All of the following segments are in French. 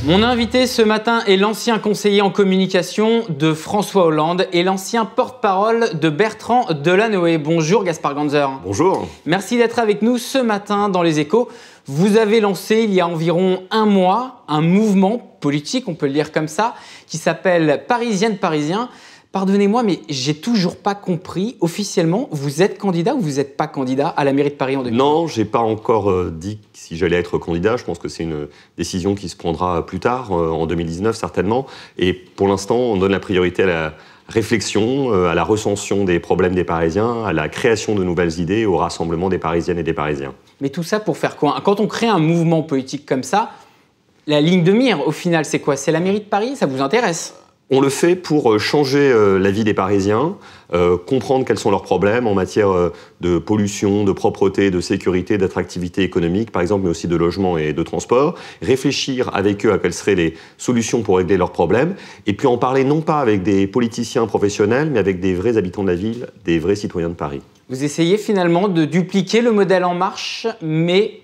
Mon invité ce matin est l'ancien conseiller en communication de François Hollande et l'ancien porte-parole de Bertrand Delanoë. Bonjour Gaspard Ganzer. Bonjour. Merci d'être avec nous ce matin dans Les Échos. Vous avez lancé il y a environ un mois un mouvement politique, on peut le dire comme ça, qui s'appelle Parisienne Parisien. Pardonnez-moi, mais j'ai toujours pas compris. Officiellement, vous êtes candidat ou vous n'êtes pas candidat à la mairie de Paris en 2020 ? Non, j'ai pas encore dit si j'allais être candidat. Je pense que c'est une décision qui se prendra plus tard, en 2019 certainement. Et pour l'instant, on donne la priorité à la réflexion, à la recension des problèmes des Parisiens, à la création de nouvelles idées, au rassemblement des Parisiennes et des Parisiens. Mais tout ça pour faire quoi ? Quand on crée un mouvement politique comme ça, la ligne de mire, au final, c'est quoi ? C'est la mairie de Paris ? Ça vous intéresse ? On le fait pour changer la vie des Parisiens, comprendre quels sont leurs problèmes en matière de pollution, de propreté, de sécurité, d'attractivité économique, par exemple, mais aussi de logement et de transport, réfléchir avec eux à quelles seraient les solutions pour régler leurs problèmes, et puis en parler non pas avec des politiciens professionnels, mais avec des vrais habitants de la ville, des vrais citoyens de Paris. Vous essayez finalement de dupliquer le modèle En Marche, mais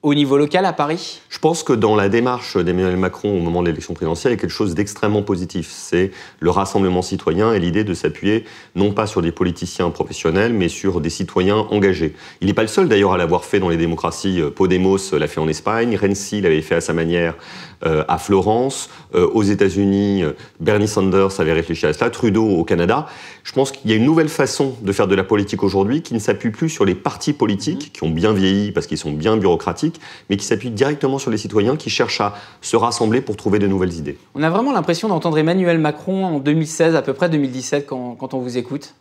au niveau local à Paris ? Je pense que dans la démarche d'Emmanuel Macron au moment de l'élection présidentielle, il y a quelque chose d'extrêmement positif. C'est le rassemblement citoyen et l'idée de s'appuyer non pas sur des politiciens professionnels, mais sur des citoyens engagés. Il n'est pas le seul d'ailleurs à l'avoir fait dans les démocraties. Podemos l'a fait en Espagne, Renzi l'avait fait à sa manière à Florence, aux États-Unis, Bernie Sanders avait réfléchi à cela, Trudeau au Canada. Je pense qu'il y a une nouvelle façon de faire de la politique aujourd'hui qui ne s'appuie plus sur les partis politiques, qui ont bien vieilli parce qu'ils sont bien bureaucratiques, mais qui s'appuie directement sur les citoyens qui cherchent à se rassembler pour trouver de nouvelles idées. On a vraiment l'impression d'entendre Emmanuel Macron en 2016, à peu près 2017, quand on vous écoute.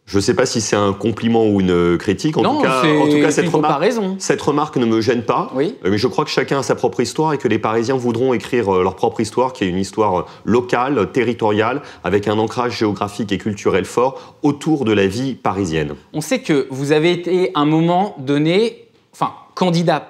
Je ne sais pas si c'est un compliment ou une critique. En non, tout cas, cette remarque ne me gêne pas. Oui. Mais je crois que chacun a sa propre histoire et que les Parisiens voudront écrire leur propre histoire, qui est une histoire locale, territoriale, avec un ancrage géographique et culturel fort autour de la vie parisienne. On sait que vous avez été à un moment donné, candidat.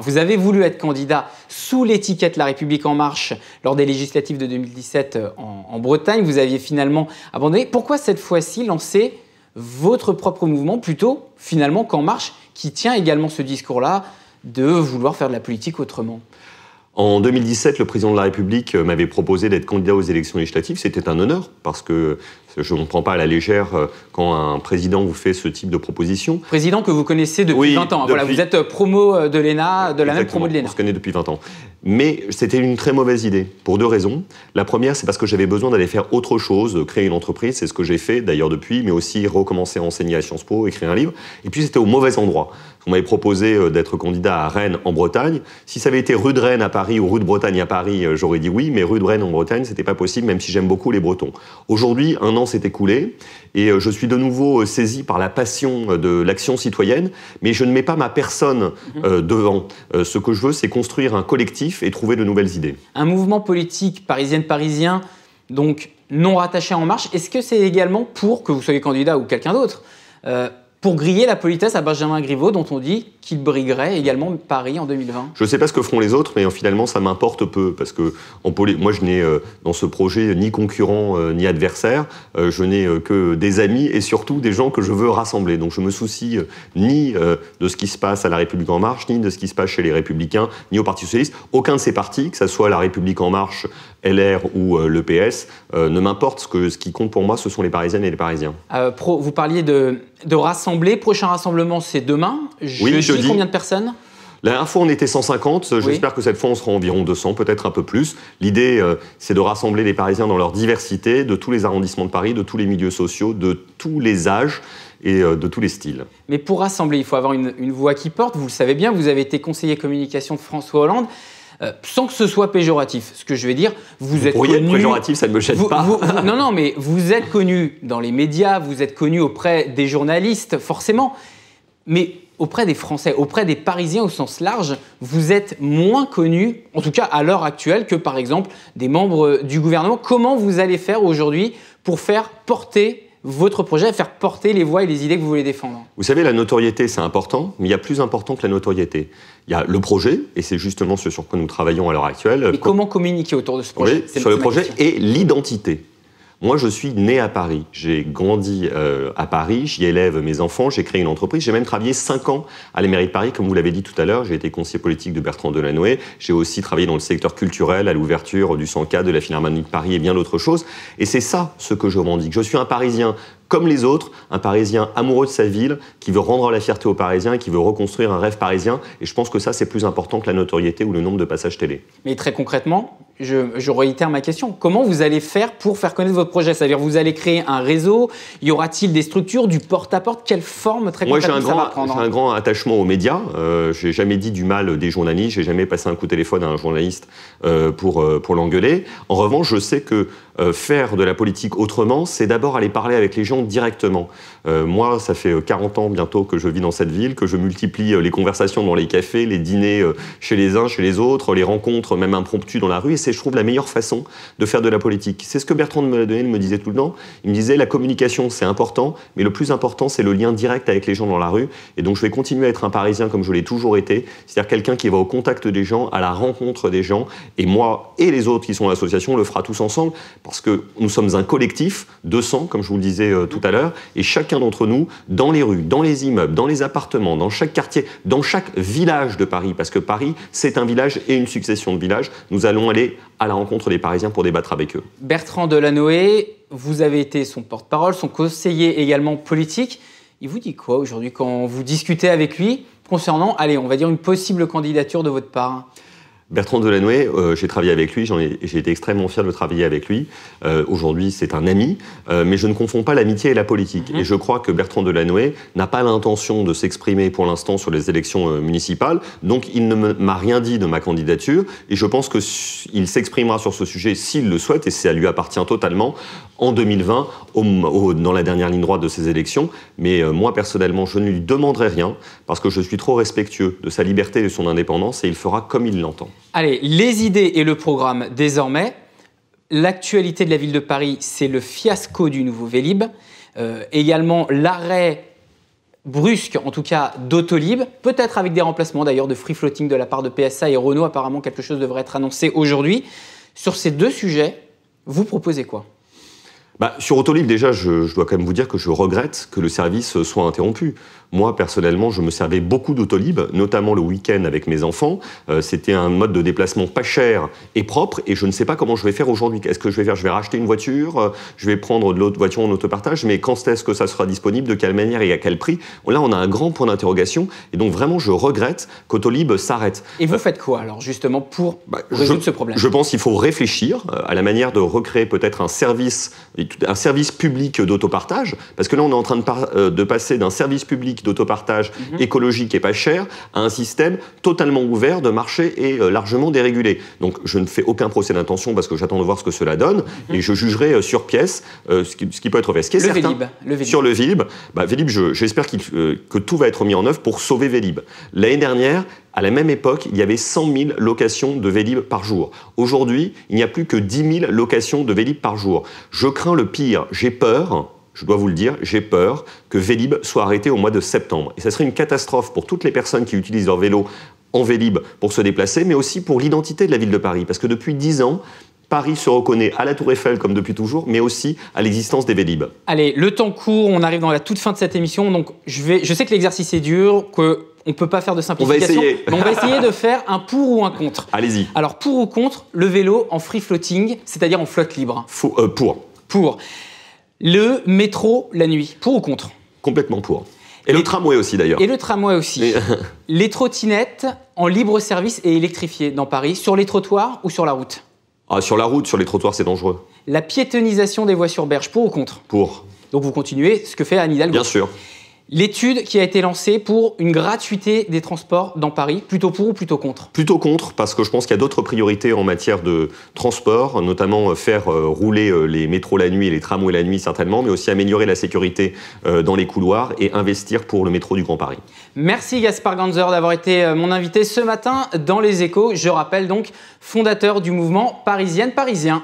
Vous avez voulu être candidat sous l'étiquette La République En Marche lors des législatives de 2017 en Bretagne. Vous aviez finalement abandonné. Pourquoi cette fois-ci lancer votre propre mouvement plutôt finalement qu'En Marche, qui tient également ce discours-là de vouloir faire de la politique autrement ? En 2017, le président de la République m'avait proposé d'être candidat aux élections législatives. C'était un honneur, parce que je ne prends pas à la légère quand un président vous fait ce type de proposition. Président que vous connaissez depuis 20 ans. Voilà, vous êtes promo de l'ENA, de la même promo de l'ENA. On se connaît depuis 20 ans. Mais c'était une très mauvaise idée, pour deux raisons. La première, c'est parce que j'avais besoin d'aller faire autre chose, créer une entreprise, c'est ce que j'ai fait d'ailleurs depuis, mais aussi recommencer à enseigner à Sciences Po, écrire un livre. Et puis c'était au mauvais endroit. On m'avait proposé d'être candidat à Rennes en Bretagne. Si ça avait été rue de Rennes à Paris ou rue de Bretagne à Paris, j'aurais dit oui, mais rue de Rennes en Bretagne, c'était pas possible, même si j'aime beaucoup les Bretons. Aujourd'hui, un an s'est écoulé et je suis de nouveau saisi par la passion de l'action citoyenne, mais je ne mets pas ma personne devant. Ce que je veux, c'est construire un collectif et trouver de nouvelles idées. Un mouvement politique parisienne-parisien, donc non rattaché à En Marche, est-ce que c'est également pour que vous soyez candidat ou quelqu'un d'autre pour griller la politesse à Benjamin Griveaux, dont on dit qu'il briguerait également Paris en 2020 ? Je ne sais pas ce que feront les autres, mais finalement, ça m'importe peu. Parce que moi, je n'ai dans ce projet ni concurrent ni adversaire. Je n'ai que des amis et surtout des gens que je veux rassembler. Donc je me soucie ni de ce qui se passe à La République En Marche, ni de ce qui se passe chez les Républicains, ni au Parti Socialiste. Aucun de ces partis, que ce soit La République En Marche, LR ou le PS, ne m'importe. Ce qui compte pour moi, ce sont les Parisiennes et les Parisiens. Vous parliez de rassembler. Prochain rassemblement, c'est demain. Jeudi. Combien de personnes ? La dernière fois, on était 150. J'espère que cette fois, on sera environ 200, peut-être un peu plus. L'idée, c'est de rassembler les Parisiens dans leur diversité, de tous les arrondissements de Paris, de tous les milieux sociaux, de tous les âges et de tous les styles. Mais pour rassembler, il faut avoir une voix qui porte. Vous le savez bien, vous avez été conseiller communication de François Hollande. Sans que ce soit péjoratif. Ce que je vais dire, vous êtes connu... être péjoratif, ça ne me gêne pas. Non, mais vous êtes connu dans les médias, vous êtes connu auprès des journalistes, forcément. Mais auprès des Français, auprès des Parisiens au sens large, vous êtes moins connu, en tout cas à l'heure actuelle, que par exemple des membres du gouvernement. Comment vous allez faire aujourd'hui pour faire porter votre projet, faire porter les voix et les idées que vous voulez défendre? Vous savez, la notoriété, c'est important, mais il y a plus important que la notoriété. Il y a le projet, et c'est justement ce sur quoi nous travaillons à l'heure actuelle. Mais comment communiquer autour de ce projet? Oui, sur le projet et l'identité. Moi, je suis né à Paris. J'ai grandi à Paris, j'y élève mes enfants, j'ai créé une entreprise. J'ai même travaillé 5 ans à la mairie de Paris, comme vous l'avez dit tout à l'heure. J'ai été conseiller politique de Bertrand Delanoë. J'ai aussi travaillé dans le secteur culturel, à l'ouverture du 104, de la Philharmonie de Paris et bien d'autres choses. Et c'est ça ce que je revendique. Je suis un Parisien comme les autres, un Parisien amoureux de sa ville, qui veut rendre la fierté aux Parisiens et qui veut reconstruire un rêve parisien. Et je pense que ça, c'est plus important que la notoriété ou le nombre de passages télé. Mais très concrètement, je réitère ma question. Comment vous allez faire pour faire connaître votre projet? C'est-à-dire, vous allez créer un réseau? Y aura-t-il des structures, du porte-à-porte? Quelle forme très concrètement ça va prendre? J'ai un grand attachement aux médias. J'ai jamais dit du mal des journalistes. J'ai jamais passé un coup de téléphone à un journaliste pour l'engueuler. En revanche, je sais que faire de la politique autrement, c'est d'abord aller parler avec les gens directement. Moi, ça fait 40 ans bientôt que je vis dans cette ville, que je multiplie les conversations dans les cafés, les dîners chez les uns, chez les autres, les rencontres même impromptues dans la rue. Et c'est, je trouve, la meilleure façon de faire de la politique. C'est ce que Bertrand Delanoë me disait tout le temps. Il me disait, la communication, c'est important, mais le plus important, c'est le lien direct avec les gens dans la rue. Et donc, je vais continuer à être un Parisien comme je l'ai toujours été, c'est-à-dire quelqu'un qui va au contact des gens, à la rencontre des gens. Et moi et les autres qui sont à l'association, on le fera tous ensemble, parce que nous sommes un collectif, 200, comme je vous le disais tout à l'heure, et chacun d'entre nous, dans les rues, dans les immeubles, dans les appartements, dans chaque quartier, dans chaque village de Paris, parce que Paris, c'est un village et une succession de villages, nous allons aller à la rencontre des Parisiens pour débattre avec eux. Bertrand Delanoë, vous avez été son porte-parole, son conseiller également politique. Il vous dit quoi aujourd'hui quand vous discutez avec lui concernant, allez, on va dire une possible candidature de votre part? Bertrand Delanoë, j'ai travaillé avec lui, j'ai été extrêmement fier de travailler avec lui. Aujourd'hui, c'est un ami, mais je ne confonds pas l'amitié et la politique. Et je crois que Bertrand Delanoë n'a pas l'intention de s'exprimer pour l'instant sur les élections municipales, donc il ne m'a rien dit de ma candidature, et je pense qu'il s'exprimera sur ce sujet s'il le souhaite, et ça lui appartient totalement, en 2020, dans la dernière ligne droite de ces élections. Mais moi, personnellement, je ne lui demanderai rien, parce que je suis trop respectueux de sa liberté et de son indépendance, et il fera comme il l'entend. Allez, les idées et le programme désormais. L'actualité de la ville de Paris, c'est le fiasco du nouveau Vélib. Également l'arrêt brusque, en tout cas, d'Autolib, peut-être avec des remplacements d'ailleurs de free floating de la part de PSA et Renault. Apparemment, quelque chose devrait être annoncé aujourd'hui. Sur ces deux sujets, vous proposez quoi ? Sur Autolib, déjà, je dois quand même vous dire que je regrette que le service soit interrompu. Moi, personnellement, je me servais beaucoup d'Autolib, notamment le week-end avec mes enfants. C'était un mode de déplacement pas cher et propre, et je ne sais pas comment je vais faire aujourd'hui. Qu'est-ce que je vais faire ? Je vais racheter une voiture, je vais prendre de l'autre voiture en autopartage, mais quand est-ce que ça sera disponible, de quelle manière et à quel prix ? Là, on a un grand point d'interrogation, et donc vraiment, je regrette qu'Autolib s'arrête. Et vous faites quoi, alors, justement, pour résoudre ce problème ? Je pense qu'il faut réfléchir à la manière de recréer peut-être un service public d'autopartage, parce que là, on est en train de passer d'un service public d'autopartage écologique et pas cher à un système totalement ouvert de marché et largement dérégulé. Donc, je ne fais aucun procès d'intention parce que j'attends de voir ce que cela donne et je jugerai sur pièce ce qui peut être fait. Ce qui est certain, Vélib. Sur le Vélib, Vélib, j'espère que tout va être mis en œuvre pour sauver Vélib. L'année dernière, à la même époque, il y avait 100 000 locations de Vélib par jour. Aujourd'hui, il n'y a plus que 10 000 locations de Vélib par jour. Je crains le pire. J'ai peur, je dois vous le dire, j'ai peur que Vélib soit arrêté au mois de septembre. Et ça serait une catastrophe pour toutes les personnes qui utilisent leur vélo en Vélib pour se déplacer, mais aussi pour l'identité de la ville de Paris. Parce que depuis 10 ans, Paris se reconnaît à la Tour Eiffel comme depuis toujours, mais aussi à l'existence des Vélib. Allez, le temps court, on arrive dans la toute fin de cette émission, donc je sais que l'exercice est dur, qu'on ne peut pas faire de simplification. On va essayer. Mais on va essayer de faire un pour ou un contre. Allez-y. Alors, pour ou contre le vélo en free floating, c'est-à-dire en flotte libre ? Pour. Pour. Le métro la nuit, pour ou contre ? Complètement pour. Et le tramway aussi, d'ailleurs. Et le tramway aussi. Les trottinettes en libre service et électrifiées dans Paris, sur les trottoirs ou sur la route ? Sur la route, sur les trottoirs, c'est dangereux. La piétonisation des voies sur berge, pour ou contre ? Pour. Donc vous continuez ce que fait Anne Hidalgo. Bien sûr. L'étude qui a été lancée pour une gratuité des transports dans Paris, plutôt pour ou plutôt contre ? Plutôt contre, parce que je pense qu'il y a d'autres priorités en matière de transport, notamment faire rouler les métros la nuit et les tramways la nuit certainement, mais aussi améliorer la sécurité dans les couloirs et investir pour le métro du Grand Paris. Merci Gaspard Ganzer d'avoir été mon invité ce matin dans Les Échos. Je rappelle donc fondateur du mouvement Parisienne Parisien.